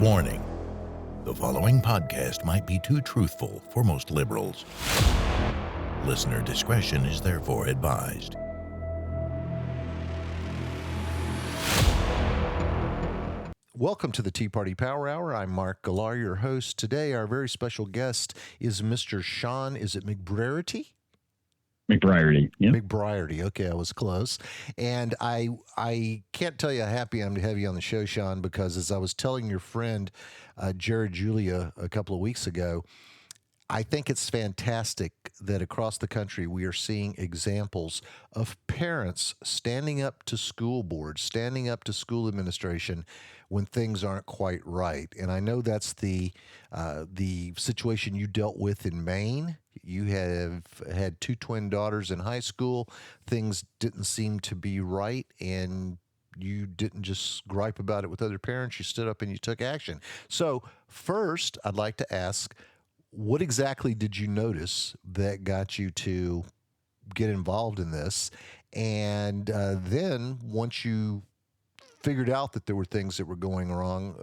Warning: the following podcast might be too truthful for most liberals. Listener discretion is therefore advised. Welcome to the Tea Party Power Hour. I'm Mark Galar, your host. Today, our very special guest is Mr. Shawn. Is it McBreairty? McBreairty. Yeah. McBreairty. Okay, I was close. And I can't tell you how happy I'm to have you on the show, Shawn, because as I was telling your friend, Jared Julia, a couple of weeks ago, I think it's fantastic that across the country we are seeing examples of parents standing up to school boards, standing up to school administration when things aren't quite right. And I know that's the situation you dealt with in Maine. You have had two twin daughters in high school. Things didn't seem to be right, and you didn't just gripe about it with other parents. You stood up and you took action. So first, I'd like to ask, what exactly did you notice that got you to get involved in this? And then once you figured out that there were things that were going wrong,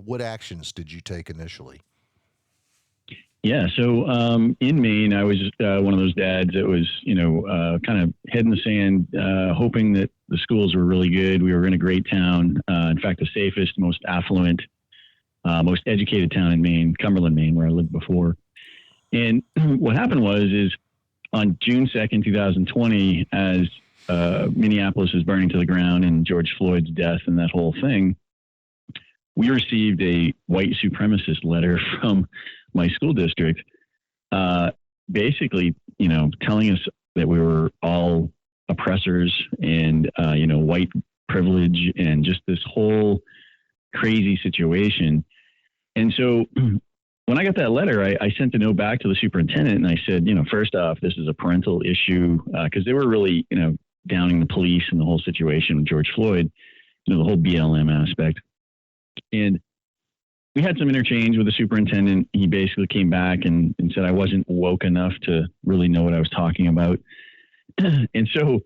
what actions did you take initially? Yeah. So in Maine, I was one of those dads that was, kind of head in the sand, hoping that the schools were really good. We were in a great town. In fact, the safest, most affluent, most educated town in Maine, Cumberland, Maine, where I lived before. And what happened is on June 2nd, 2020, as Minneapolis is burning to the ground and George Floyd's death and that whole thing, we received a white supremacist letter from my school district, basically, telling us that we were all oppressors and, white privilege and just this whole crazy situation. And so when I got that letter, I sent a note back to the superintendent and I said, first off, this is a parental issue, because they were really, downing the police and the whole situation with George Floyd, the whole BLM aspect. And we had some interchange with the superintendent. He basically came back and said I wasn't woke enough to really know what I was talking about. And so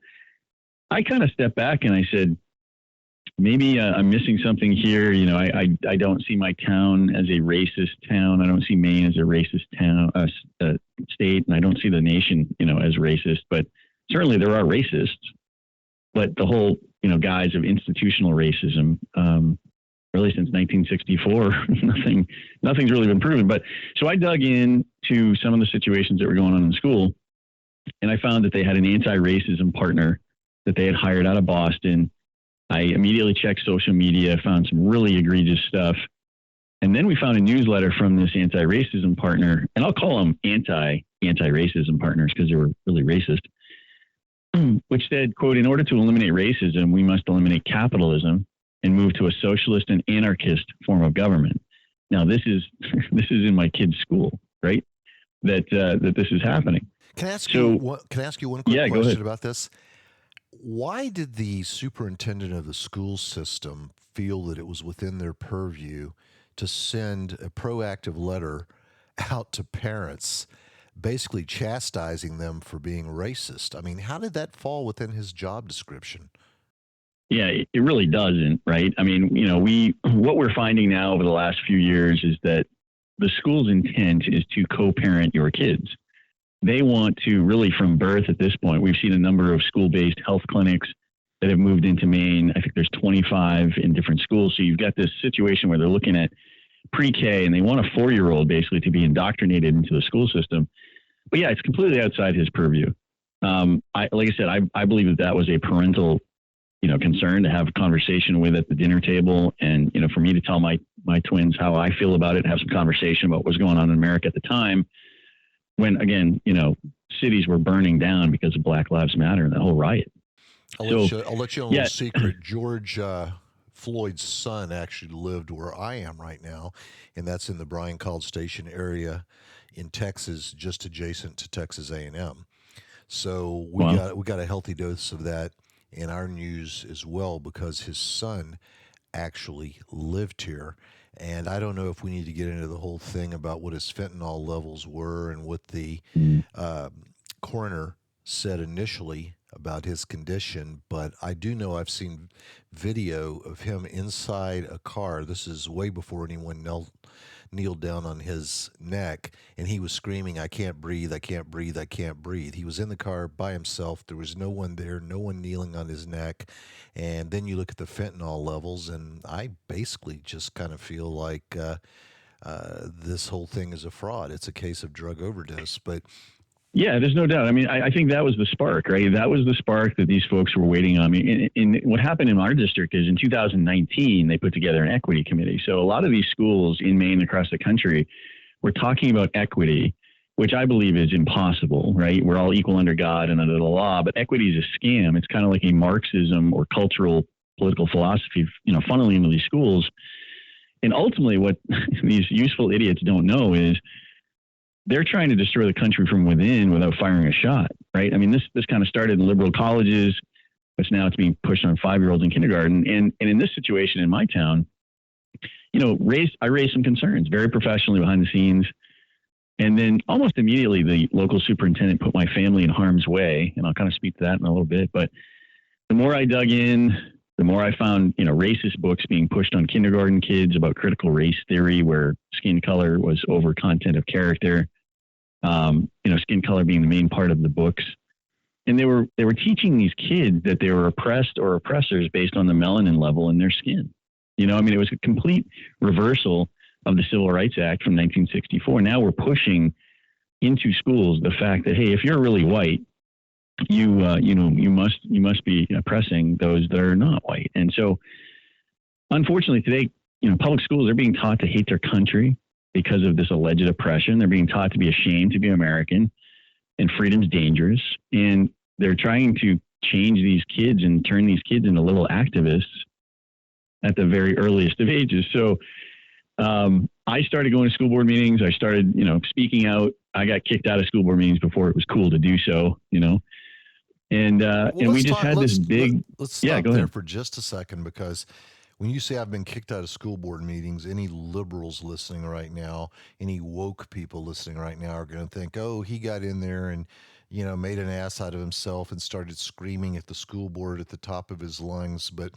I kind of stepped back and I said, maybe I'm missing something here. I don't see my town as a racist town. I don't see Maine as a racist town, state, and I don't see the nation, as racist. But certainly there are racists. But the whole, guise of institutional racism, really since 1964, nothing's really been proven. But so I dug into some of the situations that were going on in school, and I found that they had an anti-racism partner that they had hired out of Boston. I immediately checked social media, found some really egregious stuff. And then we found a newsletter from this anti-racism partner, and I'll call them anti-racism partners because they were really racist, which said, quote, "In order to eliminate racism, we must eliminate capitalism and move to a socialist and anarchist form of government." Now, this is in my kid's school, right? That this is happening. Can I ask you one quick question about this? Why did the superintendent of the school system feel that it was within their purview to send a proactive letter out to parents, basically chastising them for being racist? I mean, how did that fall within his job description? Yeah, it really doesn't, right? I mean, what we're finding now over the last few years is that the school's intent is to co-parent your kids. They want to really, from birth at this point, we've seen a number of school-based health clinics that have moved into Maine. I think there's 25 in different schools. So you've got this situation where they're looking at pre-K and they want a 4-year-old basically to be indoctrinated into the school system. But yeah, it's completely outside his purview. Like I said, I believe that was a parental, concern to have a conversation with at the dinner table. And, for me to tell my twins how I feel about it, have some conversation about what's going on in America at the time, when, again, cities were burning down because of Black Lives Matter and that whole riot. I'll let you in a little secret. George Floyd's son actually lived where I am right now, and that's in the Bryan-College Station area in Texas, just adjacent to Texas A&M. So we got a healthy dose of that in our news as well, because his son actually lived here. And I don't know if we need to get into the whole thing about what his fentanyl levels were and what the coroner said initially about his condition, but I do know I've seen video of him inside a car. This is way before anyone kneeled down on his neck, and he was screaming, "I can't breathe, I can't breathe, I can't breathe." He was in the car by himself. There was no one there, no one kneeling on his neck. And then you look at the fentanyl levels, and I basically just kind of feel like this whole thing is a fraud. It's a case of drug overdose. But Yeah, there's no doubt. I mean, I think that was the spark, right? That was the spark that these folks were waiting on. I mean, what happened in our district is in 2019, they put together an equity committee. So a lot of these schools in Maine and across the country were talking about equity, which I believe is impossible, right? We're all equal under God and under the law, but equity is a scam. It's kind of like a Marxism or cultural political philosophy, funneling into these schools. And ultimately what these useful idiots don't know is they're trying to destroy the country from within without firing a shot, right? I mean, this kind of started in liberal colleges, but now it's being pushed on 5-year-olds in kindergarten. And in this situation in my town, I raised some concerns very professionally behind the scenes. And then almost immediately, the local superintendent put my family in harm's way. And I'll kind of speak to that in a little bit. But the more I dug in, the more I found, racist books being pushed on kindergarten kids about critical race theory, where skin color was over content of character, skin color being the main part of the books. And they were teaching these kids that they were oppressed or oppressors based on the melanin level in their skin. It was a complete reversal of the Civil Rights Act from 1964. Now we're pushing into schools the fact that, hey, if you're really white, you must be oppressing those that are not white. And so, unfortunately, today, public schools are being taught to hate their country because of this alleged oppression. They're being taught to be ashamed to be American, and freedom's dangerous. And they're trying to change these kids and turn these kids into little activists at the very earliest of ages. So I started going to school board meetings. I started, speaking out. I got kicked out of school board meetings before it was cool to do so, And we just had this big. Let's stop there for just a second, because when you say I've been kicked out of school board meetings, any liberals listening right now, any woke people listening right now are going to think, oh, he got in there and, made an ass out of himself and started screaming at the school board at the top of his lungs. But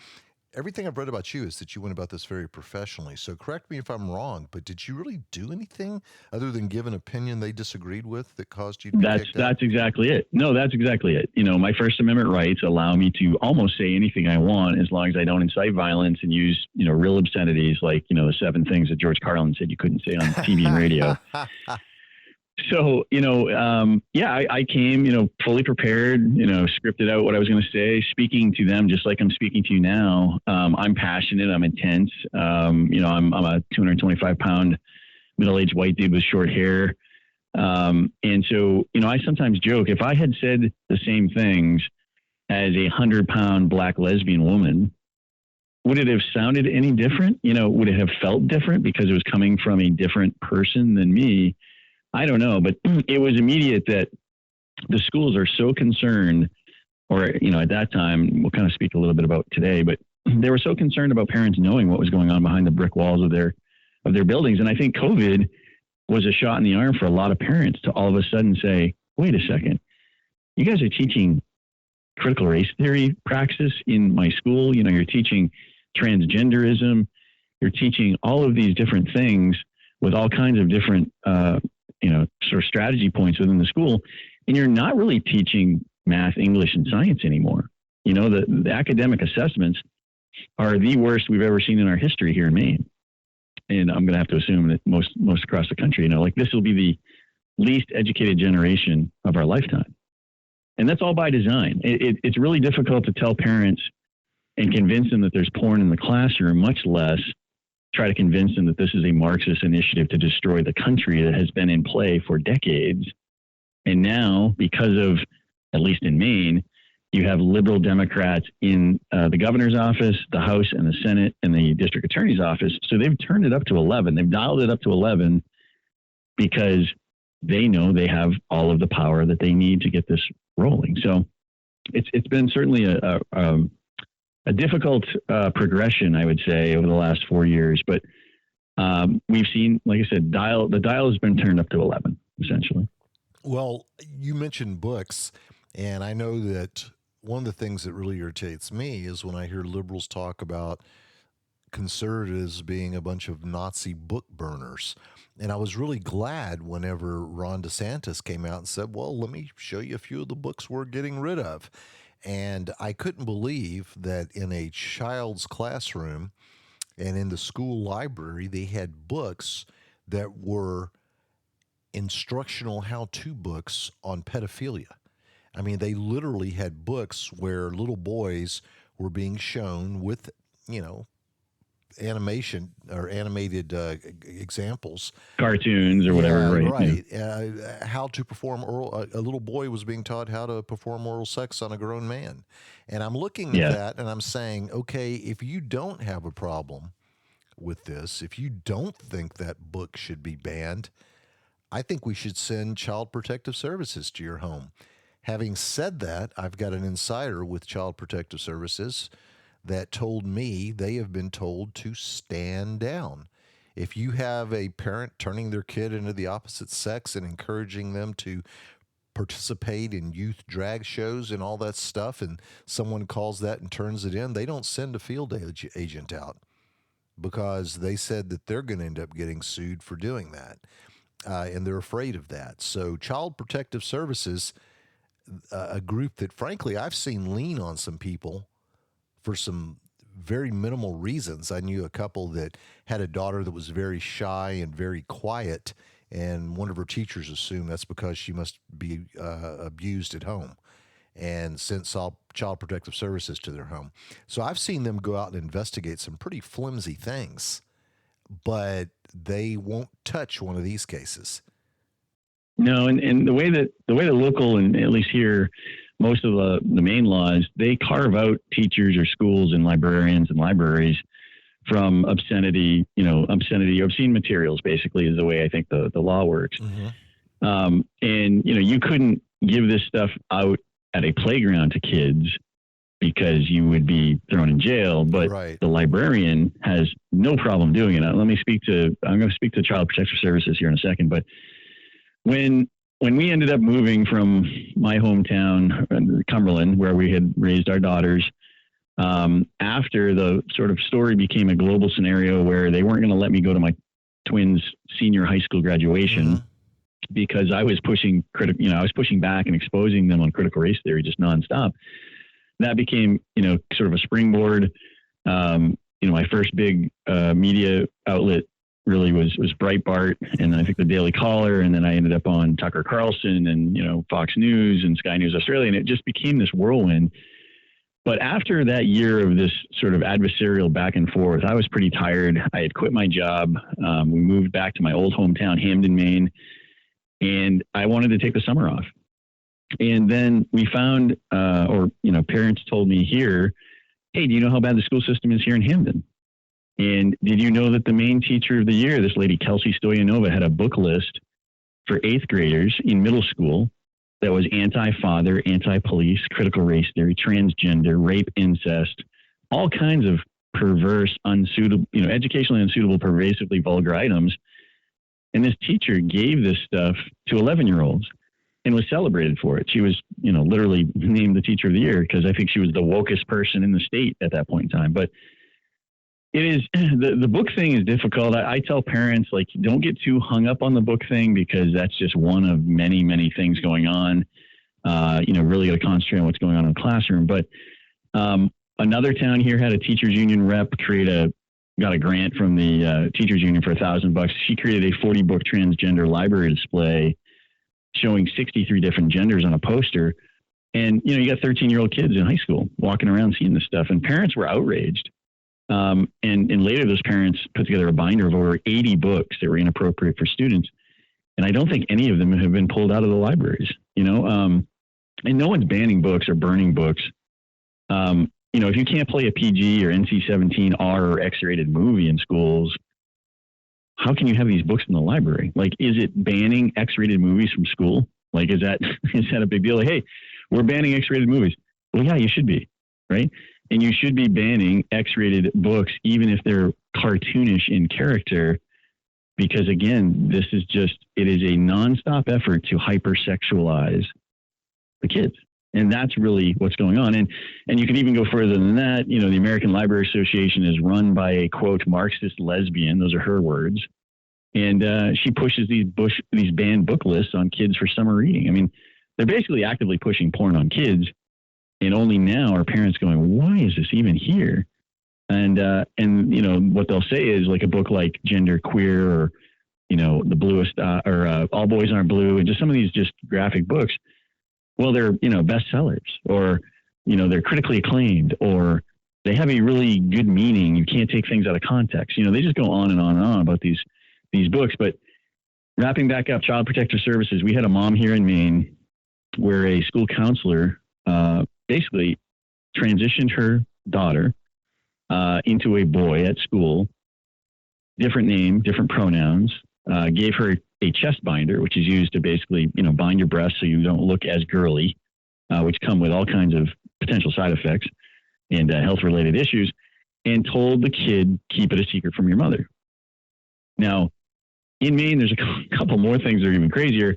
everything I've read about you is that you went about this very professionally. So correct me if I'm wrong, but did you really do anything other than give an opinion they disagreed with that caused you to be kicked out? That's exactly it. No, that's exactly it. My First Amendment rights allow me to almost say anything I want as long as I don't incite violence and use, real obscenities like, the 7 things that George Carlin said you couldn't say on TV and radio. So, I came, fully prepared, scripted out what I was going to say, speaking to them just like I'm speaking to you now. I'm passionate. I'm intense. I'm a 225-pound middle-aged white dude with short hair. And so, I sometimes joke, if I had said the same things as a 100-pound black lesbian woman, would it have sounded any different? Would it have felt different because it was coming from a different person than me? I don't know, but it was immediate that the schools are so concerned, or, at that time, we'll kind of speak a little bit about today, but they were so concerned about parents knowing what was going on behind the brick walls of their buildings. And I think COVID was a shot in the arm for a lot of parents to all of a sudden say, wait a second, you guys are teaching critical race theory praxis in my school. You're teaching transgenderism. You're teaching all of these different things with all kinds of different, sort of strategy points within the school, and you're not really teaching math, English, and science anymore. The academic assessments are the worst we've ever seen in our history here in Maine. And I'm going to have to assume that most across the country, this will be the least educated generation of our lifetime. And that's all by design. It's really difficult to tell parents and convince them that there's porn in the classroom, much less try to convince them that this is a Marxist initiative to destroy the country that has been in play for decades. And now, because of, at least in Maine, you have liberal Democrats in the governor's office, the House and the Senate, and the district attorney's office. So they've turned it up to 11. They've dialed it up to 11 because they know they have all of the power that they need to get this rolling. So it's been certainly a difficult progression, I would say, over the last 4 years. But we've seen, like I said, the dial has been turned up to 11, essentially. Well, you mentioned books, and I know that one of the things that really irritates me is when I hear liberals talk about conservatives being a bunch of Nazi book burners. And I was really glad whenever Ron DeSantis came out and said, well, let me show you a few of the books we're getting rid of. And I couldn't believe that in a child's classroom and in the school library, they had books that were instructional how-to books on pedophilia. I mean, they literally had books where little boys were being shown with, animation or animated examples, cartoons or whatever. Yeah, right. How to perform oral. A little boy was being taught how to perform oral sex on a grown man, and I'm looking at that and I'm saying, okay, if you don't have a problem with this, if you don't think that book should be banned, I think we should send Child Protective Services to your home. Having said that, I've got an insider with Child Protective Services that told me they have been told to stand down. If you have a parent turning their kid into the opposite sex and encouraging them to participate in youth drag shows and all that stuff, and someone calls that and turns it in, they don't send a field agent out because they said that they're going to end up getting sued for doing that. And they're afraid of that. So Child Protective Services, a group that, frankly, I've seen lean on some people for some very minimal reasons. I knew a couple that had a daughter that was very shy and very quiet, and one of her teachers assumed that's because she must be abused at home, and sent Child Protective Services to their home. So I've seen them go out and investigate some pretty flimsy things, but they won't touch one of these cases. No, and the way that local, and at least here, most of the Maine laws, they carve out teachers or schools and librarians and libraries from obscenity, obscenity or obscene materials, basically, is the way I think the law works. Mm-hmm. And, you couldn't give this stuff out at a playground to kids because you would be thrown in jail, but the librarian has no problem doing it. I'm going to speak to Child Protective Services here in a second, but when we ended up moving from my hometown, Cumberland, where we had raised our daughters, after the sort of story became a global scenario where they weren't going to let me go to my twins' senior high school graduation because I was pushing back and exposing them on critical race theory just nonstop. That became, sort of a springboard. My first big media outlet really was Breitbart, and then I think the Daily Caller, and then I ended up on Tucker Carlson and, Fox News and Sky News Australia, and it just became this whirlwind. But after that year of this sort of adversarial back and forth, I was pretty tired. I had quit my job. We moved back to my old hometown, Hamden, Maine, and I wanted to take the summer off. And then we found, parents told me here, hey, do you know how bad the school system is here in Hamden? And did you know that the Maine Teacher of the Year, this lady, Kelsey Stoyanova, had a book list for 8th graders in middle school that was anti-father, anti-police, critical race theory, transgender, rape, incest, all kinds of perverse, unsuitable, educationally unsuitable, pervasively vulgar items. And this teacher gave this stuff to 11-year-olds and was celebrated for it. She was, literally named the Teacher of the Year because I think she was the wokest person in the state at that point in time. But it is, the book thing is difficult. I tell parents, don't get too hung up on the book thing because that's just one of many, many things going on. Really got to concentrate on what's going on in the classroom. But another town here had a teachers union rep got a grant from the teachers union for $1,000. She created a 40-book transgender library display showing 63 different genders on a poster. And, you got 13-year-old kids in high school walking around seeing this stuff, and parents were outraged. And later those parents put together a binder of over 80 books that were inappropriate for students. And I don't think any of them have been pulled out of the libraries, and no one's banning books or burning books. If you can't play a PG or NC-17 R or X-rated movie in schools, how can you have these books in the library? Is it banning X-rated movies from school? Is that a big deal? Hey, we're banning X-rated movies. Well, yeah, you should be, right? And you should be banning X-rated books, even if they're cartoonish in character, because again, it is a nonstop effort to hypersexualize the kids. And that's really what's going on. And you can even go further than that. You know, the American Library Association is run by a, quote, Marxist lesbian. Those are her words. And she pushes these banned book lists on kids for summer reading. I mean, they're basically actively pushing porn on kids. And only now are parents going, why is this even here? And you know, what they'll say is like a book like Gender Queer, or, you know, The Bluest, or All Boys Aren't Blue, and just some of these just graphic books. Well, they're, you know, bestsellers, or, you know, they're critically acclaimed, or they have a really good meaning. You can't take things out of context. You know, they just go on and on and on about these books. But wrapping back up, Child Protective Services, we had a mom here in Maine where a school counselor basically transitioned her daughter into a boy at school, different name, different pronouns, gave her a chest binder, which is used to basically, you know, bind your breasts so you don't look as girly, which come with all kinds of potential side effects and health-related issues, and told the kid, keep it a secret from your mother. Now, in Maine, there's a couple more things that are even crazier.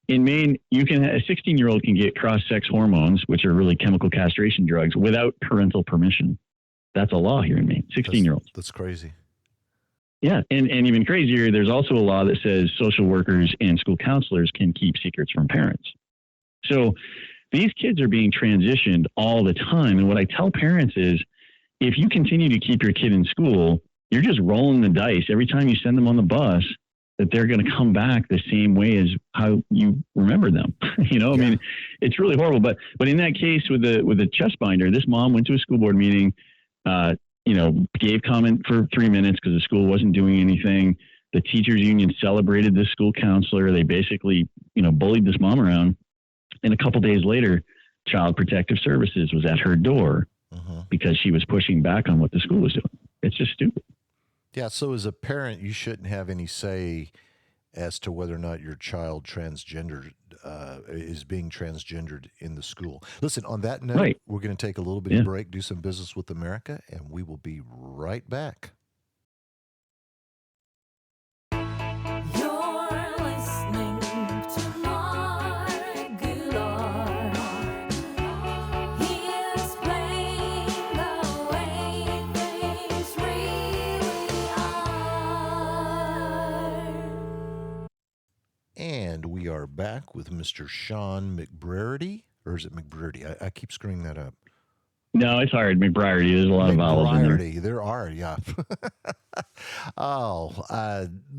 In Maine, a 16-year-old can get cross-sex hormones, which are really chemical castration drugs, without parental permission. That's a law here in Maine, 16-year-olds. That's crazy. Yeah, and even crazier, there's also a law that says social workers and school counselors can keep secrets from parents. So these kids are being transitioned all the time. And what I tell parents is, if you continue to keep your kid in school, you're just rolling the dice every time you send them on the bus that they're going to come back the same way as how you remember them. You know, I mean, it's really horrible. But in that case with the chest binder, this mom went to a school board meeting, you know, gave comment for 3 minutes because the school wasn't doing anything. The teachers union celebrated this school counselor. They basically, you know, bullied this mom around. And a couple days later, Child Protective Services was at her door because she was pushing back on what the school was doing. It's just stupid. Yeah. So as a parent, you shouldn't have any say as to whether or not your child is being transgendered in the school. Listen, on that note, we're going to take a little bit of break, do some business with America, and we will be right back. And we are back with Mr. Shawn McBreairty, or is it McBreairty? I keep screwing that up. No, it's hard. McBreairty. There's a lot of vowels in there. There are, yeah.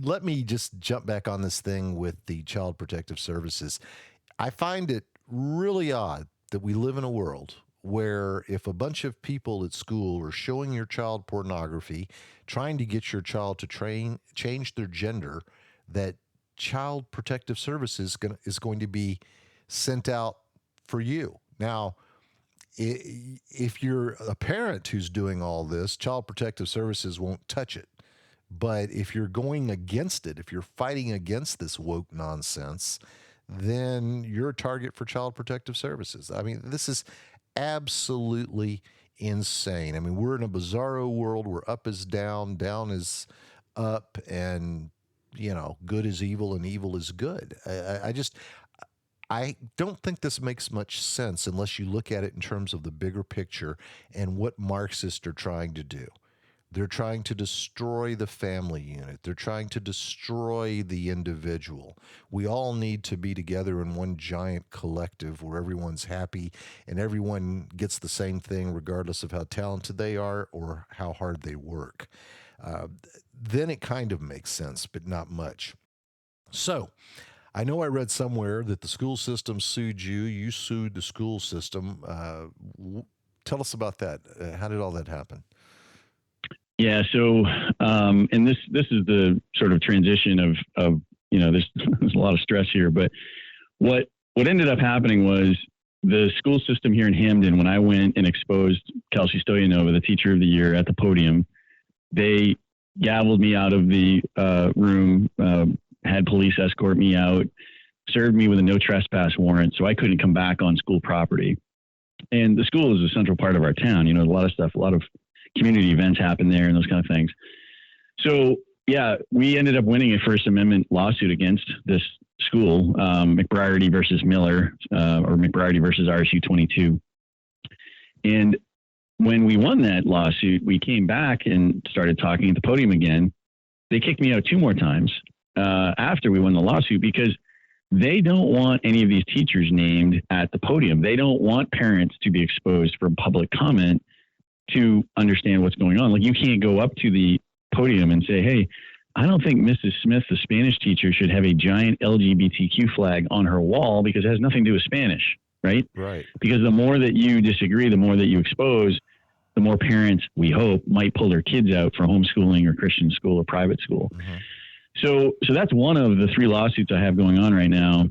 Let me just jump back on this thing with the Child Protective Services. I find it really odd that we live in a world where if a bunch of people at school are showing your child pornography, trying to get your child to change their gender, that Child Protective Services is going to be sent out for you. Now, if you're a parent who's doing all this, Child Protective Services won't touch it. But if you're going against it, if you're fighting against this woke nonsense, then you're a target for Child Protective Services. I mean, this is absolutely insane. I mean, we're in a bizarro world where up is down, down is up, and you know, good is evil and evil is good. I don't think this makes much sense unless you look at it in terms of the bigger picture and what Marxists are trying to do. They're trying to destroy the family unit. They're trying to destroy the individual. We all need to be together in one giant collective where everyone's happy and everyone gets the same thing regardless of how talented they are or how hard they work. Then it kind of makes sense, but not much. So I know I read somewhere that the school system sued you. You sued the school system. Tell us about that. How did all that happen? Yeah. So, and this is the sort of transition of you know, there's a lot of stress here, but what ended up happening was the school system here in Hamden, when I went and exposed Kelsey Stoyanova, the teacher of the year, at the podium, they gavelled me out of the room, had police escort me out, served me with a no trespass warrant, so I couldn't come back on school property. And the school is a central part of our town. You know, a lot of stuff, a lot of community events happen there and those kind of things. So, yeah, we ended up winning a First Amendment lawsuit against this school, McBreairty versus Miller, or McBreairty versus RSU 22. And when we won that lawsuit, we came back and started talking at the podium again. They kicked me out 2 more times after we won the lawsuit because they don't want any of these teachers named at the podium. They don't want parents to be exposed for public comment to understand what's going on. Like, you can't go up to the podium and say, hey, I don't think Mrs. Smith, the Spanish teacher, should have a giant LGBTQ flag on her wall because it has nothing to do with Spanish, right? Right. Because the more that you disagree, the more that you expose, the more parents, we hope, might pull their kids out for homeschooling or Christian school or private school. Mm-hmm. So that's one of the 3 lawsuits I have going on right now.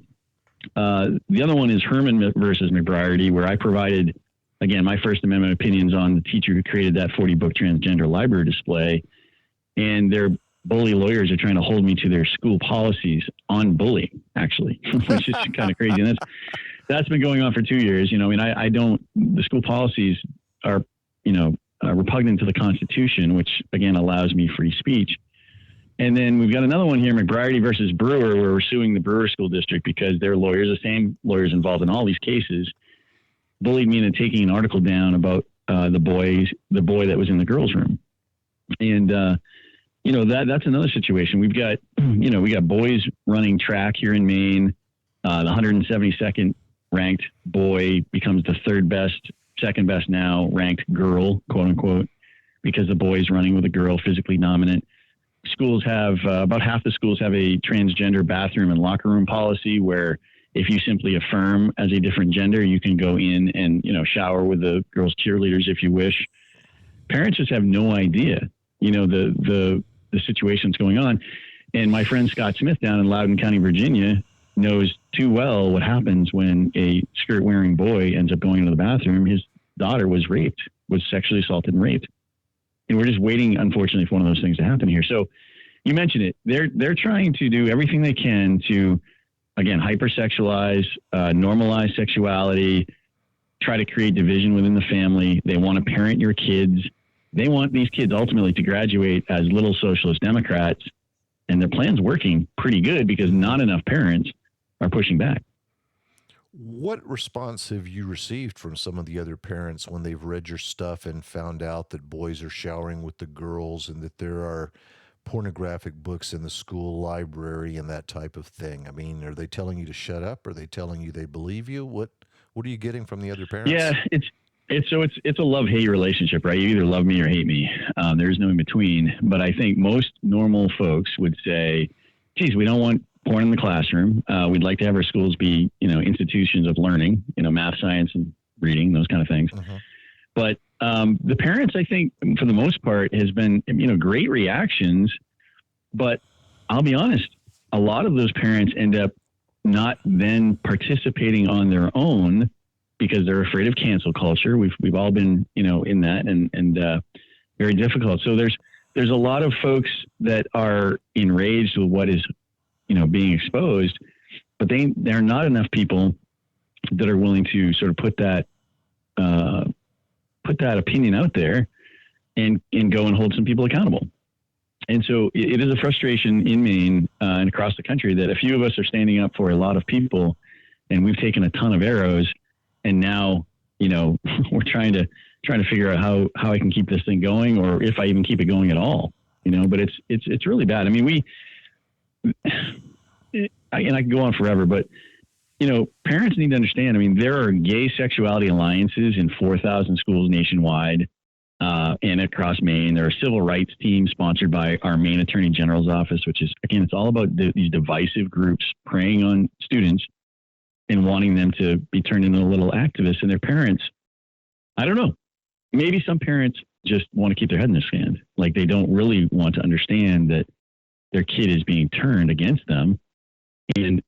The other one is Herman versus McBreairty, where I provided, again, my First Amendment opinions on the teacher who created that 40-book transgender library display. And their bully lawyers are trying to hold me to their school policies on bullying, actually, which is kind of crazy. And that's been going on for 2 years. You know, I mean, the school policies are, repugnant to the Constitution, which, again, allows me free speech. And then we've got another one here, McBreairty versus Brewer, where we're suing the Brewer School District because their lawyers, the same lawyers involved in all these cases, bullied me into taking an article down about the boy that was in the girls' room. And, that's another situation. We've got, we got boys running track here in Maine. The 172nd ranked boy becomes the second best now ranked girl, quote unquote, because the boy's running with a girl, physically dominant. Schools have about half the schools have a transgender bathroom and locker room policy where if you simply affirm as a different gender, you can go in and, shower with the girls' cheerleaders if you wish. Parents just have no idea, the situation's going on. And my friend Scott Smith down in Loudoun County, Virginia, knows too well what happens when a skirt-wearing boy ends up going into the bathroom. His daughter was sexually assaulted and raped. And we're just waiting, unfortunately, for one of those things to happen here. So you mentioned it. They're trying to do everything they can to, again, hypersexualize, normalize sexuality, try to create division within the family. They want to parent your kids. They want these kids ultimately to graduate as little socialist Democrats. And their plan's working pretty good because not enough parents are pushing back. What response have you received from some of the other parents when they've read your stuff and found out that boys are showering with the girls and that there are pornographic books in the school library and that type of thing? I mean, are they telling you to shut up? Are they telling you they believe you? What are you getting from the other parents? Yeah, it's a love-hate relationship, right? You either love me or hate me. There's no in between. But I think most normal folks would say, geez, we don't want porn in the classroom. We'd like to have our schools be, institutions of learning, math, science, and reading, those kind of things. Uh-huh. But the parents, I think, for the most part, has been, great reactions. But I'll be honest, a lot of those parents end up not then participating on their own because they're afraid of cancel culture. We've all been, in that and very difficult. So there's a lot of folks that are enraged with what is, being exposed, but there are not enough people that are willing to sort of put that opinion out there and go and hold some people accountable. And so it is a frustration in Maine and across the country that a few of us are standing up for a lot of people, and we've taken a ton of arrows, and now we're trying to figure out how I can keep this thing going, or if I even keep it going at all. But it's really bad. I mean, and I can go on forever, but parents need to understand. I mean, there are gay sexuality alliances in 4,000 schools nationwide. And across Maine, there are civil rights teams sponsored by our Maine Attorney General's office, which is, again, it's all about these divisive groups preying on students and wanting them to be turned into little activists. And their parents, I don't know, maybe some parents just want to keep their head in the sand. Like, they don't really want to understand that their kid is being turned against them. And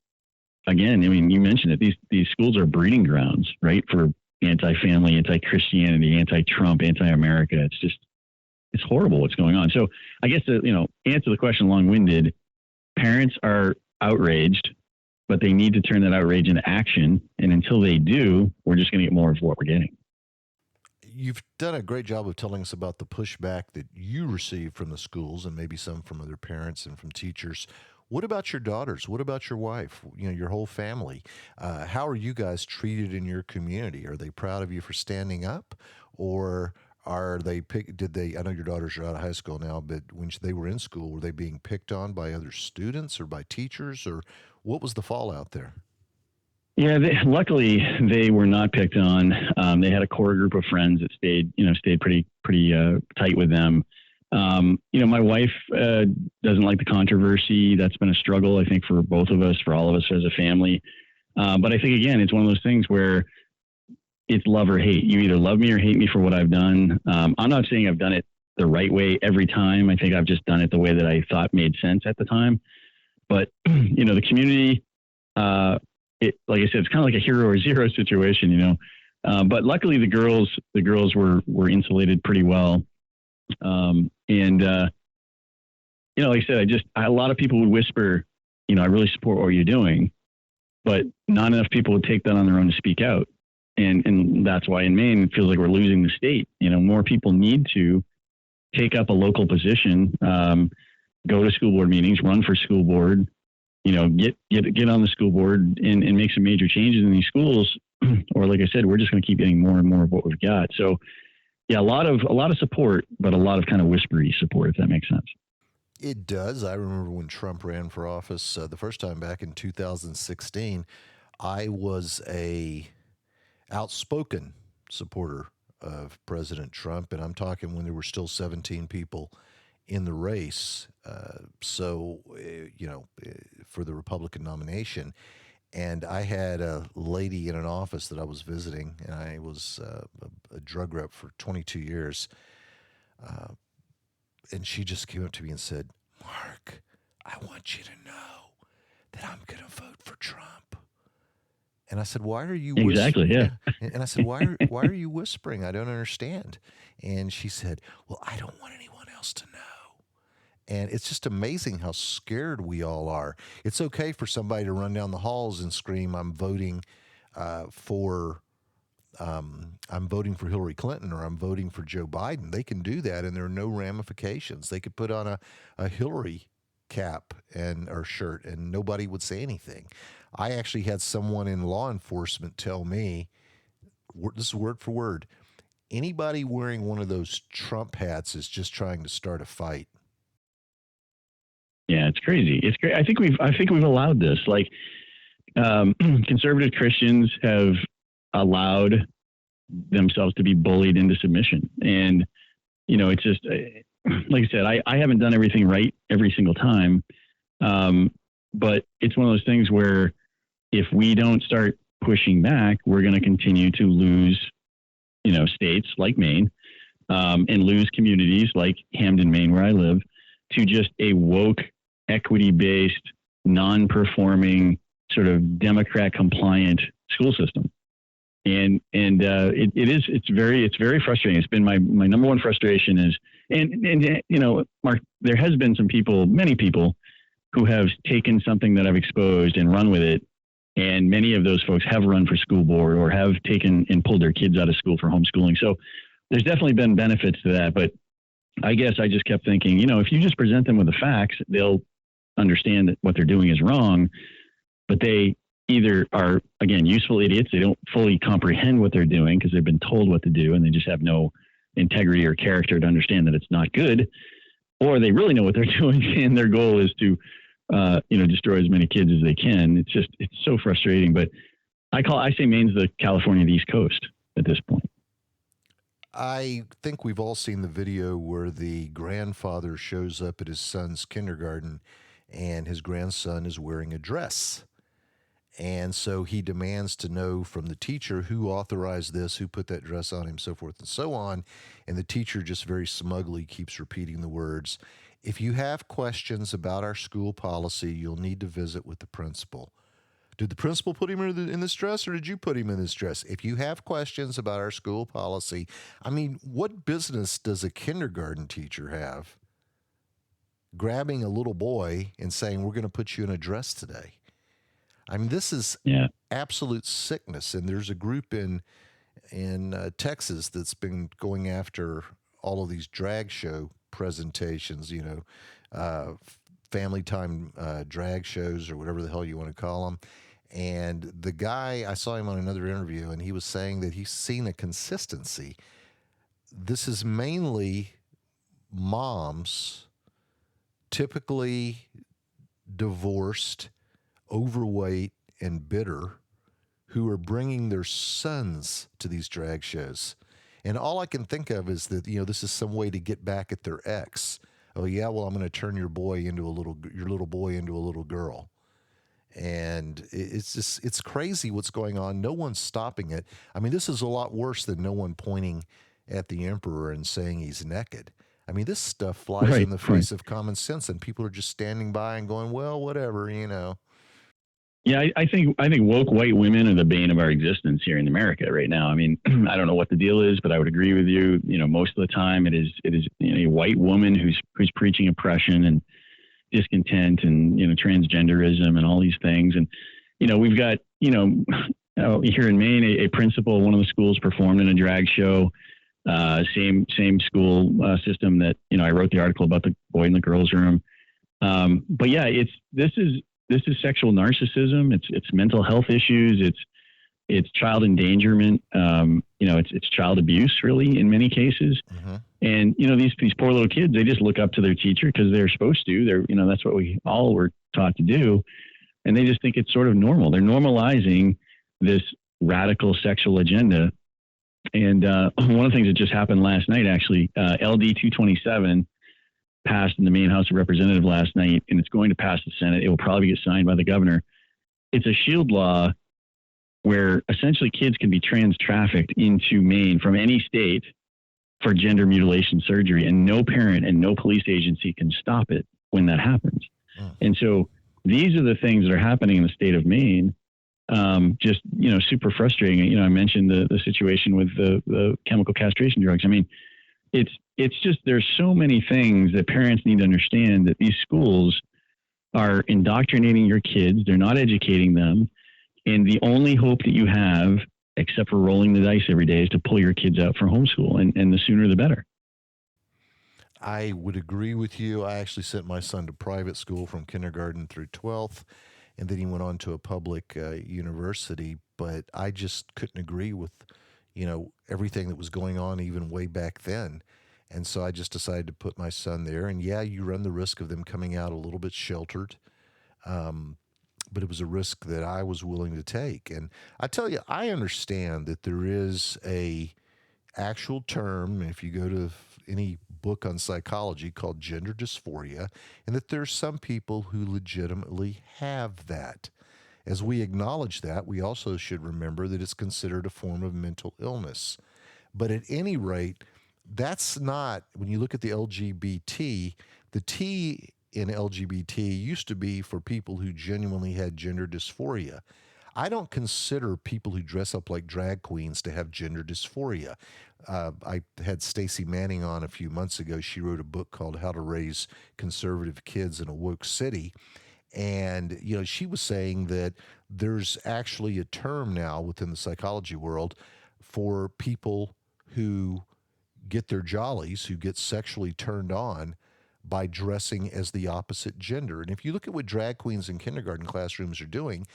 again, I mean, you mentioned it, these schools are breeding grounds, right, for anti-family, anti-Christianity, anti-Trump, anti-America. It's horrible what's going on. So I guess to, answer the question long-winded, parents are outraged, but they need to turn that outrage into action. And until they do, we're just going to get more of what we're getting. You've done a great job of telling us about the pushback that you received from the schools and maybe some from other parents and from teachers. What about your daughters? What about your wife? Your whole family. How are you guys treated in your community? Are they proud of you for standing up, or are they did they? I know your daughters are out of high school now, but when they were in school, were they being picked on by other students or by teachers, or what was the fallout there? Yeah, luckily they were not picked on. They had a core group of friends that stayed pretty tight with them. My wife doesn't like the controversy. That's been a struggle, I think, for both of us, for all of us as a family. But I think, again, it's one of those things where it's love or hate. You either love me or hate me for what I've done. I'm not saying I've done it the right way every time. I think I've just done it the way that I thought made sense at the time. But, the community, like I said, it's kind of like a hero or zero situation, but luckily the girls were insulated pretty well. Like I said, a lot of people would whisper, I really support what you're doing, but not enough people would take that on their own to speak out. And that's why in Maine, it feels like we're losing the state. More people need to take up a local position, go to school board meetings, run for school board, get on the school board and make some major changes in these schools. Or like I said, we're just going to keep getting more and more of what we've got. So yeah, a lot of support, but a lot of kind of whispery support, if that makes sense. It does. I remember when Trump ran for office the first time back in 2016, I was a outspoken supporter of President Trump, and I'm talking when there were still 17 people in the race. For the Republican nomination. And I had a lady in an office that I was visiting, and I was a drug rep for 22 years. And she just came up to me and said, "Mark, I want you to know that I'm going to vote for Trump." And I said, "Why are you whispering?" Exactly, yeah. And I said, why are you whispering? I don't understand." And she said, "Well, I don't want anyone else to know." And it's just amazing how scared we all are. It's okay for somebody to run down the halls and scream, I'm voting for Hillary Clinton, or I'm voting for Joe Biden." They can do that, and there are no ramifications. They could put on a Hillary cap or shirt, and nobody would say anything. I actually had someone in law enforcement tell me, this is word for word, anybody wearing one of those Trump hats is just trying to start a fight. Yeah, it's crazy. It's great. I think we've allowed this. Like, conservative Christians have allowed themselves to be bullied into submission, and it's just like I said. I haven't done everything right every single time, but it's one of those things where if we don't start pushing back, we're going to continue to lose, states like Maine, and lose communities like Hamden, Maine, where I live, to just a woke, equity-based, non-performing, sort of Democrat-compliant school system. And it's very frustrating. It's been my number one frustration is, and Mark, there has been many people who have taken something that I've exposed and run with it. And many of those folks have run for school board or have taken and pulled their kids out of school for homeschooling. So there's definitely been benefits to that. But I guess I just kept thinking, if you just present them with the facts, they'll understand that what they're doing is wrong. But they either are, again, useful idiots. They don't fully comprehend what they're doing because they've been told what to do, and they just have no integrity or character to understand that it's not good. Or they really know what they're doing, and their goal is to, destroy as many kids as they can. It's so frustrating. But I say Maine's the California of the East Coast at this point. I think we've all seen the video where the grandfather shows up at his son's kindergarten, and his grandson is wearing a dress. And so he demands to know from the teacher who authorized this, who put that dress on him, so forth and so on. And the teacher just very smugly keeps repeating the words, "If you have questions about our school policy, you'll need to visit with the principal." Did the principal put him in this dress, or did you put him in this dress? If you have questions about our school policy, I mean, what business does a kindergarten teacher have grabbing a little boy and saying, "We're going to put you in a dress today"? I mean, this is absolute sickness. And there's a group in Texas that's been going after all of these drag show presentations, family time drag shows or whatever the hell you want to call them. And the guy, I saw him on another interview, and he was saying that he's seen a consistency. This is mainly moms, typically divorced, overweight, and bitter, who are bringing their sons to these drag shows. And all I can think of is that, this is some way to get back at their ex. Oh yeah, well, I'm going to turn your little boy into a little girl. And it's crazy what's going on. No one's stopping it. I mean, this is a lot worse than no one pointing at the emperor and saying he's naked. I mean, this stuff flies in the face of common sense, and people are just standing by and going, well, whatever. Yeah, I think woke white women are the bane of our existence here in America right now. I mean, I don't know what the deal is, but I would agree with you. Most of the time it is a white woman who's preaching oppression and discontent and transgenderism and all these things. And we've got here in Maine, a principal of one of the schools performed in a drag show. Same school system that I wrote the article about the boy in the girls' room. But yeah, this is sexual narcissism. It's mental health issues. It's child endangerment. It's child abuse, really, in many cases. Mm-hmm. And these poor little kids, they just look up to their teacher because they're supposed to. That's what we all were taught to do, and they just think it's sort of normal. They're normalizing this radical sexual agenda. And one of the things that just happened last night, actually, LD 227 passed in the Maine House of Representatives last night, and it's going to pass the Senate. It will probably get signed by the governor. It's a shield law where essentially kids can be trans-trafficked into Maine from any state for gender mutilation surgery, and no parent and no police agency can stop it when that happens. And so these are the things that are happening in the state of Maine. Just, super frustrating. I mentioned the situation with the chemical castration drugs. I mean, it's just, there's so many things that parents need to understand, that these schools are indoctrinating your kids. They're not educating them. And the only hope that you have, except for rolling the dice every day, is to pull your kids out for homeschool, and the sooner the better. I would agree with you. I actually sent my son to private school from kindergarten through 12th, and then he went on to a public university. But I just couldn't agree with, everything that was going on even way back then. And so I just decided to put my son there. And yeah, you run the risk of them coming out a little bit sheltered. But it was a risk that I was willing to take. And I tell you, I understand that there is a actual term, if you go to any book on psychology, called gender dysphoria, and that there's some people who legitimately have that. As we acknowledge that, we also should remember that it's considered a form of mental illness. But at any rate, that's not, when you look at the LGBT, the T in LGBT used to be for people who genuinely had gender dysphoria. I don't consider people who dress up like drag queens to have gender dysphoria. I had Stacey Manning on a few months ago. She wrote a book called How to Raise Conservative Kids in a Woke City. And, she was saying that there's actually a term now within the psychology world for people who get their jollies, who get sexually turned on by dressing as the opposite gender. And if you look at what drag queens in kindergarten classrooms are doing,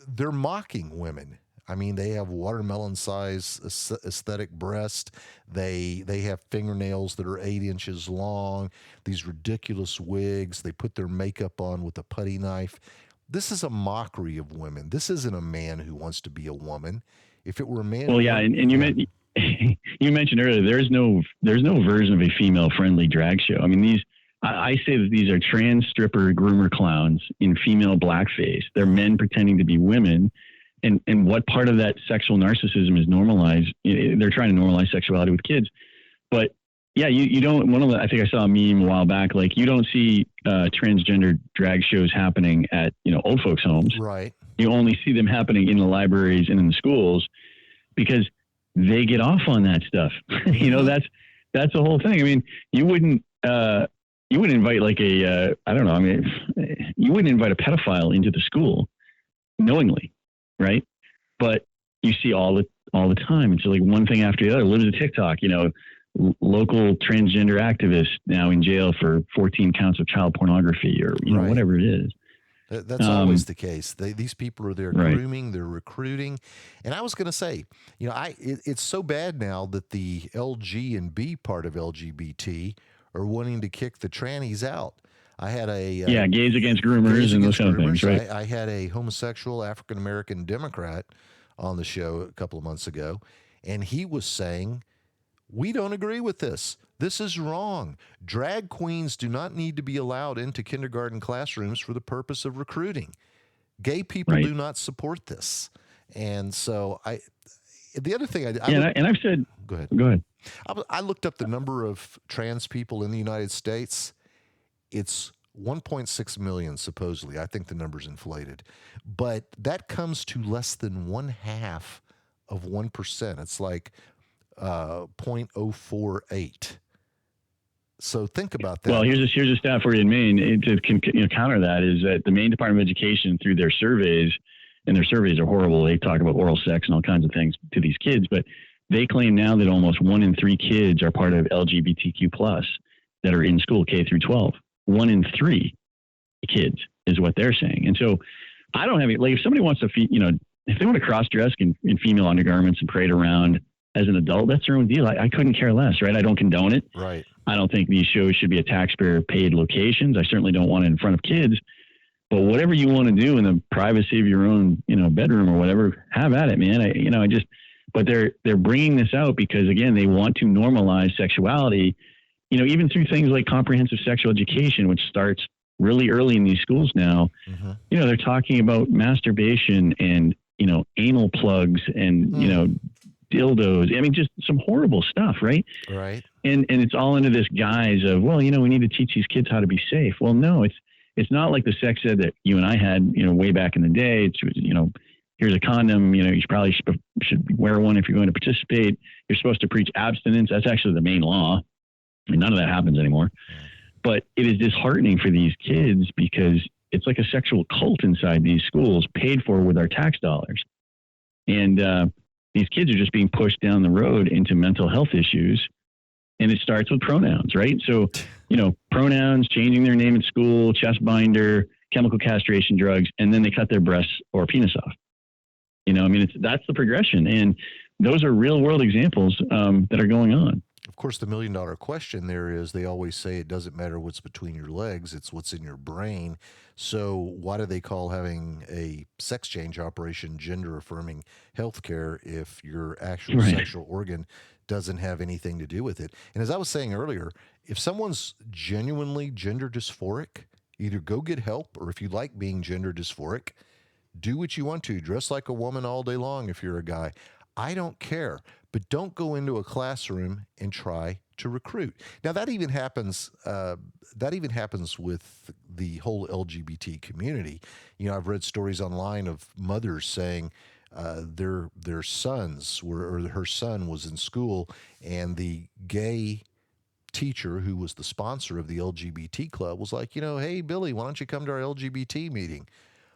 they're mocking women. I mean, they have watermelon-sized aesthetic breasts. They have fingernails that are 8 inches long, these ridiculous wigs. They put their makeup on with a putty knife. This is a mockery of women. This isn't a man who wants to be a woman. If it were a man... Well, yeah, and you meant... You mentioned earlier, there's no version of a female-friendly drag show. I mean, I say that these are trans stripper groomer clowns in female blackface. They're men pretending to be women. And what part of that sexual narcissism is normalized? They're trying to normalize sexuality with kids. But yeah, you don't, I think I saw a meme a while back, like you don't see transgender drag shows happening at, old folks' homes. Right. You only see them happening in the libraries and in the schools because they get off on that stuff. That's the whole thing. I mean, you wouldn't invite like you wouldn't invite a pedophile into the school knowingly, right? But you see all the time. It's like one thing after the other. Live to TikTok, local transgender activist now in jail for 14 counts of child pornography, or Right. whatever it is. That's always the case. These people are there Right. grooming, they're recruiting. And I was going to say, it's so bad now that the LG and B part of LGBT are wanting to kick the trannies out. I had a gays against groomers and those kind of things, right? I had a homosexual African American Democrat on the show a couple of months ago, and he was saying, we don't agree with this. This is wrong. Drag queens do not need to be allowed into kindergarten classrooms for the purpose of recruiting. Gay people Right. do not support this. And so the other thing I've said, go ahead. Go ahead. I looked up the number of trans people in the United States. It's 1.6 million, supposedly. I think the number's inflated. But that comes to less than 1/2 of 1%. It's like 0.048. So think about that. Well, here's a stat for you in Maine to counter that is that the Maine Department of Education, through their surveys, and their surveys are horrible. They talk about oral sex and all kinds of things to these kids, but they claim now that almost 1 in 3 kids are part of LGBTQ+ that are in school K through 12. 1 in 3 kids is what they're saying. And so I don't have it. Like if somebody wants to, if they want to cross dress in female undergarments and parade around as an adult, that's their own deal. I couldn't care less, right? I don't condone it. Right. I don't think these shows should be at taxpayer-paid locations. I certainly don't want it in front of kids. But whatever you want to do in the privacy of your own, bedroom or whatever, have at it, man. But they're bringing this out because, again, they want to normalize sexuality, even through things like comprehensive sexual education, which starts really early in these schools now. Mm-hmm. They're talking about masturbation and, anal plugs and, dildos. I mean, just some horrible stuff, right? Right. And it's all under this guise of, well, we need to teach these kids how to be safe. Well, no, it's not like the sex ed that you and I had, way back in the day. It's, here's a condom, you probably should wear one if you're going to participate. You're supposed to preach abstinence. That's actually the main law. I mean, none of that happens anymore. But it is disheartening for these kids because it's like a sexual cult inside these schools paid for with our tax dollars. And these kids are just being pushed down the road into mental health issues. And it starts with pronouns, right? So, pronouns, changing their name at school, chest binder, chemical castration drugs, and then they cut their breasts or penis off. That's the progression. And those are real world examples that are going on. Of course, the $1 million question there is they always say it doesn't matter what's between your legs, it's what's in your brain. So why do they call having a sex change operation gender affirming healthcare if your actual sexual organ doesn't have anything to do with it? And as I was saying earlier, if someone's genuinely gender dysphoric, either go get help, or if you like being gender dysphoric, do what you want to. Dress like a woman all day long if you're a guy. I don't care, but don't go into a classroom and try to recruit. Now that even happens. That even happens with the whole LGBT community. I've read stories online of mothers saying their sons were, or her son was in school, and the gay teacher who was the sponsor of the LGBT club was like, hey Billy, why don't you come to our LGBT meeting?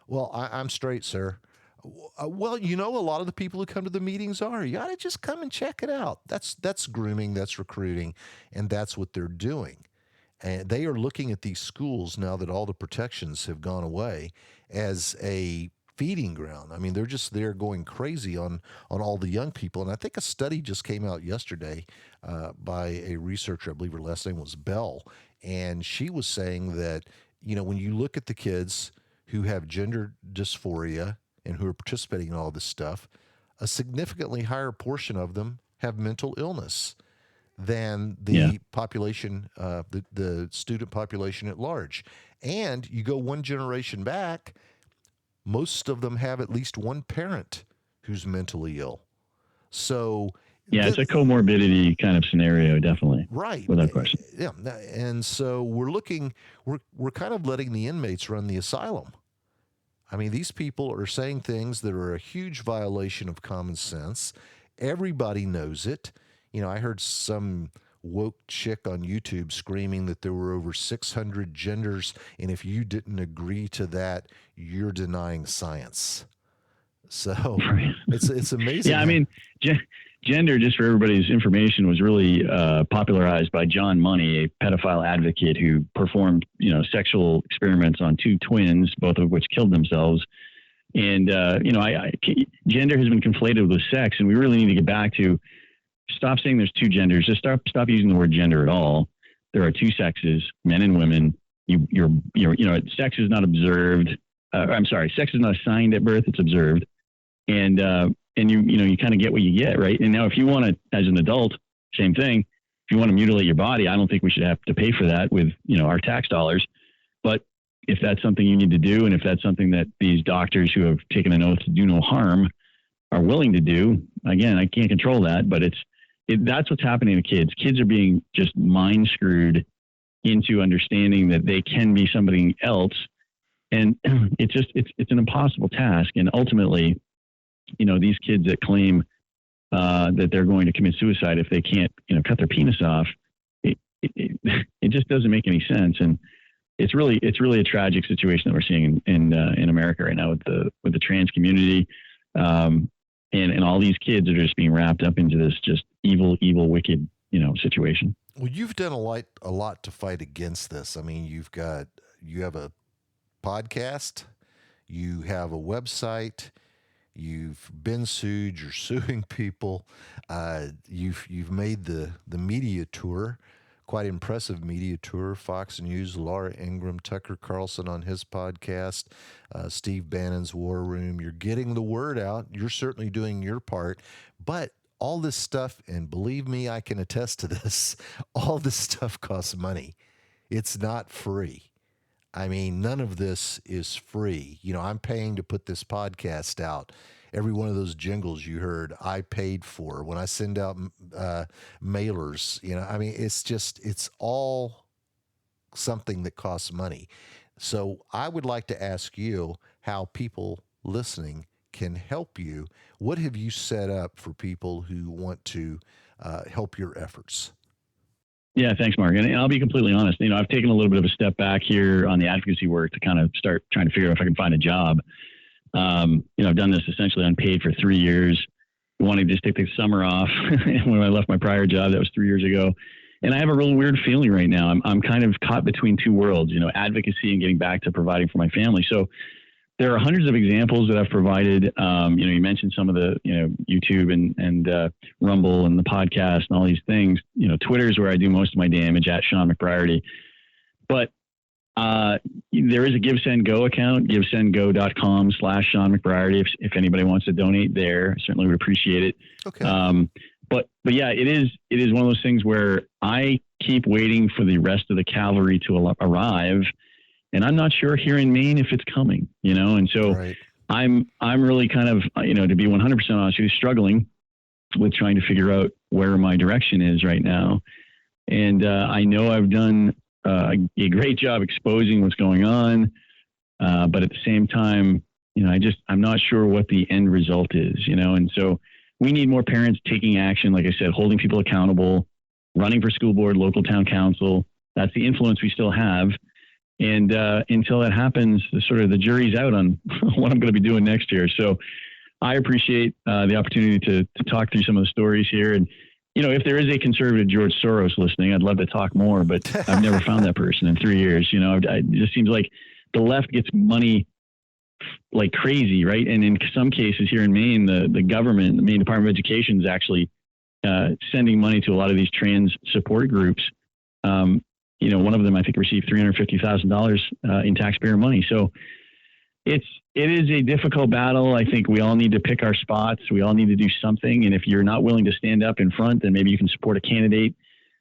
Well, I'm straight, sir. Well, a lot of the people who come to the meetings are. You got to just come and check it out. That's grooming, that's recruiting, and that's what they're doing. And they are looking at these schools now that all the protections have gone away as a feeding ground. I mean, they're going crazy on all the young people. And I think a study just came out yesterday by a researcher, I believe her last name was Bell, and she was saying that, when you look at the kids who have gender dysphoria and who are participating in all this stuff, a significantly higher portion of them have mental illness than the population, the student population at large. And you go one generation back, most of them have at least one parent who's mentally ill. So it's a comorbidity kind of scenario, definitely. Right. Without question. Yeah. And so we're kind of letting the inmates run the asylum. I mean, these people are saying things that are a huge violation of common sense. Everybody knows it. I heard some woke chick on YouTube screaming that there were over 600 genders, and if you didn't agree to that, you're denying science. So it's amazing. Yeah, I mean, gender, just for everybody's information, was really popularized by John Money, a pedophile advocate who performed, sexual experiments on two twins, both of which killed themselves. And, gender has been conflated with sex, and we really need to get back to stop saying there's two genders. Just stop using the word gender at all. There are two sexes, men and women. Sex is not observed. Sex is not assigned at birth; it's observed. And you kind of get what you get, right? And now, if you want to, as an adult, same thing. If you want to mutilate your body, I don't think we should have to pay for that with our tax dollars. But if that's something you need to do, and if that's something that these doctors who have taken an oath to do no harm are willing to do, again, I can't control that, but that's what's happening to kids. Kids are being just mind screwed into understanding that they can be somebody else, and it's an impossible task. And ultimately, these kids that claim that they're going to commit suicide if they can't, cut their penis off, it just doesn't make any sense. And it's really a tragic situation that we're seeing in America right now with the trans community, and all these kids are just being wrapped up into this just evil, wicked, situation. Well, you've done a lot to fight against this. I mean, you have a podcast, you have a website. You've been sued. You're suing people. You've made the media tour, quite impressive media tour. Fox News, Laura Ingraham, Tucker Carlson on his podcast, Steve Bannon's War Room. You're getting the word out. You're certainly doing your part. But all this stuff, and believe me, I can attest to this, all this stuff costs money. It's not free. I mean, none of this is free. I'm paying to put this podcast out. Every one of those jingles you heard, I paid for. When I send out mailers, it's all something that costs money. So I would like to ask you how people listening can help you. What have you set up for people who want to help your efforts? Yeah, thanks, Mark. And I'll be completely honest. I've taken a little bit of a step back here on the advocacy work to kind of start trying to figure out if I can find a job. I've done this essentially unpaid for 3 years. I wanted to just take the summer off when I left my prior job. That was 3 years ago. And I have a real weird feeling right now. I'm kind of caught between two worlds, advocacy and getting back to providing for my family. So there are hundreds of examples that I've provided. You mentioned some of the, YouTube and Rumble and the podcast and all these things. Twitter is where I do most of my damage, at Shawn McBreairty. But there is a Give Send Go account, givesendgo.com/Shawn McBreairty. If anybody wants to donate there, I certainly would appreciate it. Okay. But yeah, it is one of those things where I keep waiting for the rest of the cavalry to arrive. And I'm not sure here in Maine if it's coming, and so right. I'm really kind of, to be 100% honest, struggling with trying to figure out where my direction is right now. And I know I've done a great job exposing what's going on, but at the same time, I'm not sure what the end result is, and so we need more parents taking action. Like I said, holding people accountable, running for school board, local town council. That's the influence we still have. And until that happens, the jury's out on what I'm going to be doing next year. So I appreciate the opportunity to talk through some of the stories here. And, if there is a conservative George Soros listening, I'd love to talk more, but I've never found that person in 3 years. It just seems like the left gets money like crazy, right? And in some cases here in Maine, the government, the Maine Department of Education is actually sending money to a lot of these trans support groups. One of them, I think, received $350,000 in taxpayer money. So it is a difficult battle. I think we all need to pick our spots. We all need to do something. And if you're not willing to stand up in front, then maybe you can support a candidate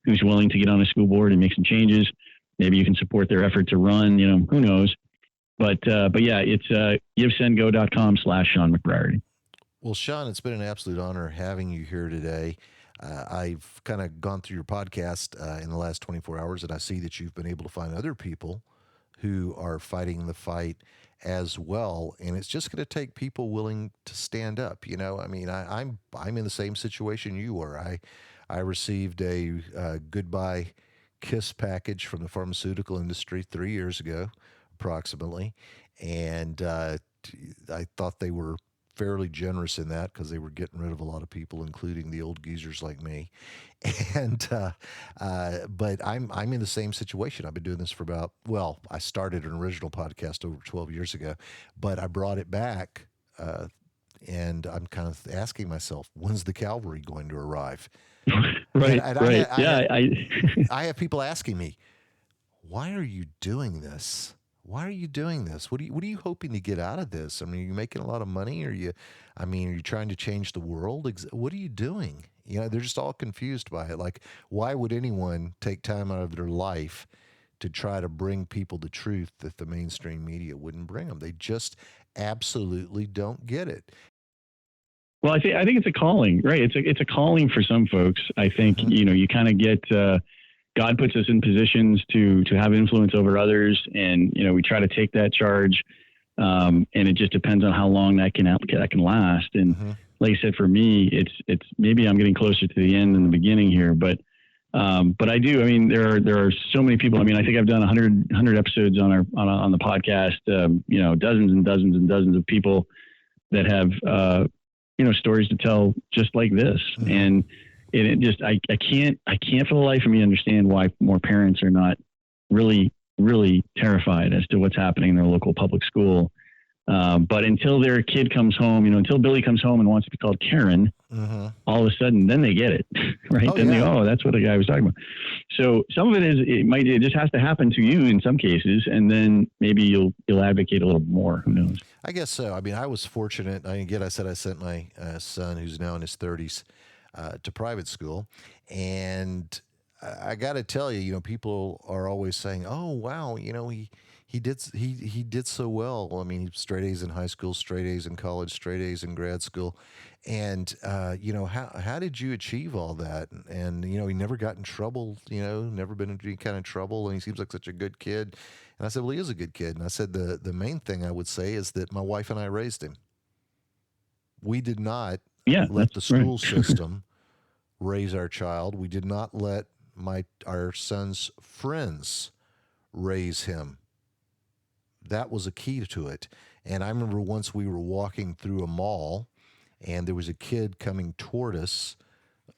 who's willing to get on a school board and make some changes. Maybe you can support their effort to run, who knows. But yeah, it's givesendgo.com/Shawn McBreairty. Well, Shawn, it's been an absolute honor having you here today. I've kind of gone through your podcast in the last 24 hours, and I see that you've been able to find other people who are fighting the fight as well. And it's just going to take people willing to stand up. I'm in the same situation you are. I received a goodbye kiss package from the pharmaceutical industry 3 years ago, approximately, and I thought they were fairly generous in that because they were getting rid of a lot of people, including the old geezers like me. And but I'm in the same situation. I've been doing this for I started an original podcast over 12 years ago, but I brought it back. And I'm kind of asking myself, when's the cavalry going to arrive? Right. Right. I have people asking me, why are you doing this? Why are you doing this? What are you hoping to get out of this? I mean, are you making a lot of money? Are you trying to change the world? What are you doing? They're just all confused by it. Like, why would anyone take time out of their life to try to bring people the truth that the mainstream media wouldn't bring them? They just absolutely don't get it. Well, I think it's a calling, right? It's a calling for some folks. I think, you kind of get, God puts us in positions to have influence over others. And, we try to take that charge. And it just depends on how long that can last. And like I said, for me, it's maybe I'm getting closer to the end than the beginning here, but I do. I mean, there are so many people. I mean, I think I've done 100 episodes on the podcast, dozens and dozens and dozens of people that have, stories to tell just like this. And it just, I can't for the life of me understand why more parents are not really, really terrified as to what's happening in their local public school. But until their kid comes home, until Billy comes home and wants to be called Karen, all of a sudden, then they get it, right? They go, oh, that's what the guy was talking about. So some of it is, it just has to happen to you in some cases. And then maybe you'll advocate a little more. Who knows? I guess so. I mean, I was fortunate. I said I sent my son, who's now in his 30s, to private school. And I got to tell you, people are always saying, oh, wow, he did so well. I mean, he straight A's in high school, straight A's in college, straight A's in grad school. And, how did you achieve all that? And, he never got in trouble, never been in any kind of trouble. And he seems like such a good kid. And I said, well, he is a good kid. And I said, the main thing I would say is that my wife and I raised him. We did not let the school system raise our child. We did not let our son's friends raise him. That was a key to it. And I remember once we were walking through a mall and there was a kid coming toward us,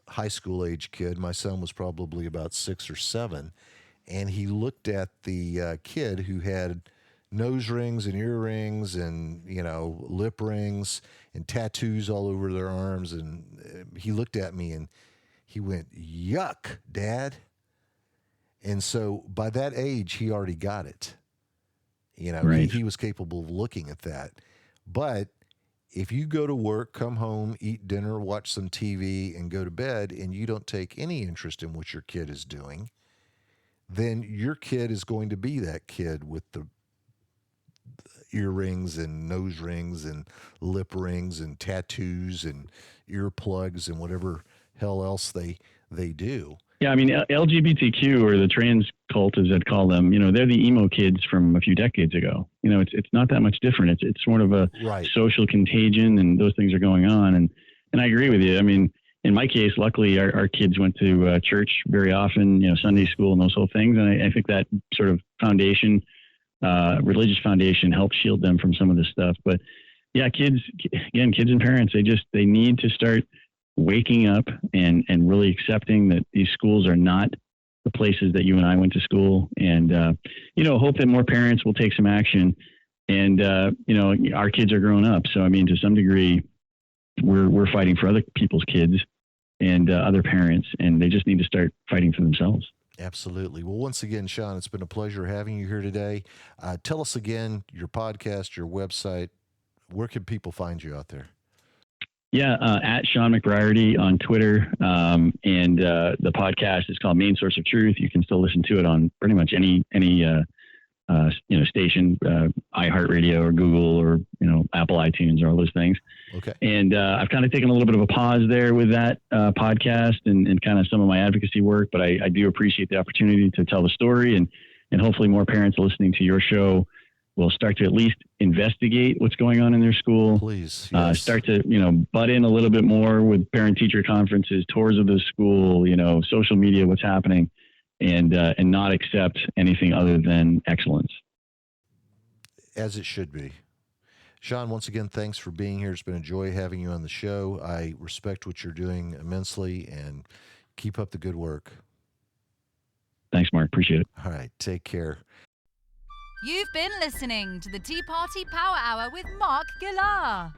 high school age kid. My son was probably about 6 or 7. And he looked at the kid who had nose rings and earrings and, lip rings and tattoos all over their arms. And he looked at me and he went, yuck, Dad. And so by that age, he already got it. Right. He was capable of looking at that. But if you go to work, come home, eat dinner, watch some TV, and go to bed, and you don't take any interest in what your kid is doing, then your kid is going to be that kid with the earrings and nose rings and lip rings and tattoos and earplugs and whatever hell else they do. Yeah, I mean, LGBTQ, or the trans cult, as I'd call them, they're the emo kids from a few decades ago. It's not that much different. It's sort of a social contagion, and those things are going on. And I agree with you. I mean, in my case, luckily, our kids went to church very often, Sunday school and those whole things. And I think that sort of foundation, religious foundation, helps shield them from some of this stuff. But yeah, kids and parents, they need to start waking up and really accepting that these schools are not the places that you and I went to school, and hope that more parents will take some action. And our kids are growing up, so I mean, to some degree, we're fighting for other people's kids and other parents, and they just need to start fighting for themselves. Absolutely. Well, once again, Shawn, it's been a pleasure having you here today. Tell us again your podcast, your website. Where can people find you out there? Yeah, at Shawn McBreairty on Twitter, and the podcast is called Maine Source of Truth. You can still listen to it on pretty much any station, iHeartRadio or Google or Apple iTunes or all those things. Okay. And I've kind of taken a little bit of a pause there with that podcast and kind of some of my advocacy work, but I do appreciate the opportunity to tell the story, and hopefully more parents listening to your show will start to at least investigate what's going on in their school. Please. Yes. Start to, butt in a little bit more with parent-teacher conferences, tours of the school, social media, what's happening, and not accept anything other than excellence. As it should be. Shawn, once again, thanks for being here. It's been a joy having you on the show. I respect what you're doing immensely, and keep up the good work. Thanks, Mark. Appreciate it. All right. Take care. You've been listening to the Tea Party Power Hour with Mark Gillar.